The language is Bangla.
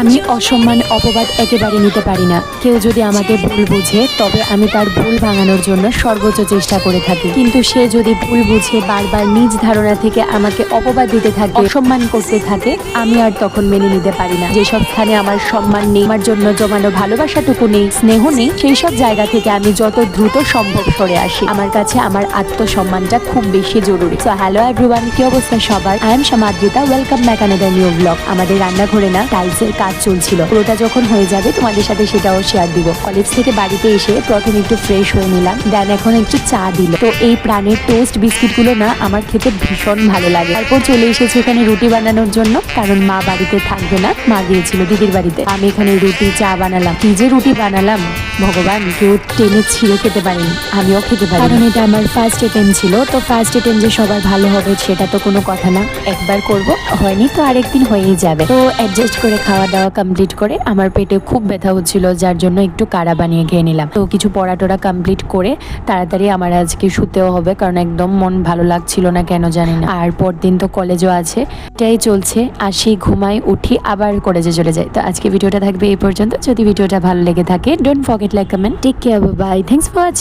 আমি অসম্মান অপবাদ একেবারে নিতে পারি না। কেউ যদি আমাকে ভুল বুঝে তবে আমি তার ভুল ভাঙানোর জন্য সর্বোচ্চ চেষ্টা করে থাকি, কিন্তু সে যদি ভুল বুঝে বারবার নিজ ধারণা থেকে আমাকে অপবাদ দিতে থাকে, অসম্মান করতে থাকে, আমি আর তখন মেনে নিতে পারি না। যেসব স্থানে আমার সম্মান নেই, আমার জন্য জমানো ভালোবাসাটুকু নেই, স্নেহ নেই, সেই সব জায়গা থেকে আমি যত দ্রুত সম্ভব সরে আসি। আমার কাছে আমার আত্মসম্মানটা খুব বেশি জরুরি। সো হ্যালো এভরিওয়ান, কি অবস্থা সবার? I am Samadrita, welcome back another new blog. আমাদের রান্নাঘরে না টাইলসের কাজ চলছিল, পুরোটা যখন হয়ে যাবে তোমাদের সাথে সেটাও শেয়ার দিব। কলেজ থেকে বাড়িতে এসে প্রথমে একটু ফ্রেশ হয়ে নিলাম, দেন এখন একটু চা দিল। তো এই প্রাণের টোস্ট বিস্কিট গুলো না আমার খেতে ভীষণ ভালো লাগে। তারপর চলে এসেছে এখানে রুটি বানানোর জন্য, কারণ মা বাড়িতে থাকবে না, মা গিয়েছিল দিদির বাড়িতে। আমি এখানে রুটি চা বানালাম। কি যে রুটি বানালাম ভগবান, কেউ টেনে ছিঁড়ে খেতে পারেনি, আমিও খেতে পারি, কারণ এটা আমার ফার্স্ট অ্যাটেম্প ছিল। তো ফার্স্ট অ্যাটেম্প যে সবার ভালো হবে সেটা তো কোনো কথা না, একবার করব, হয়নি তো আরেকদিন হয়েই যাবে। তো অ্যাডজাস্ট করে খাওয়া দাওয়া কমপ্লিট করে আমার পেটে খুব ব্যথা হচ্ছিল, যার জন্য একটু কাড়া বানিয়ে খেয়ে নিলাম। তো কিছু পড়াটোরা কমপ্লিট করে তাড়াতাড়ি আমার আজকে শুতেও হবে, কারণ একদম মন ভালো লাগছিল না কেন জানি না। আর পরদিন তো কলেজও আছে, এটাই চলছে। আসি, ঘুমাই, উঠি, আবার কলেজে চলে যাই। তো আজকে ভিডিওটা থাকবে এই পর্যন্ত। যদি ভিডিওটা ভালো লেগে থাকে, don't forget like, comment, take care, bye, thanks for watching.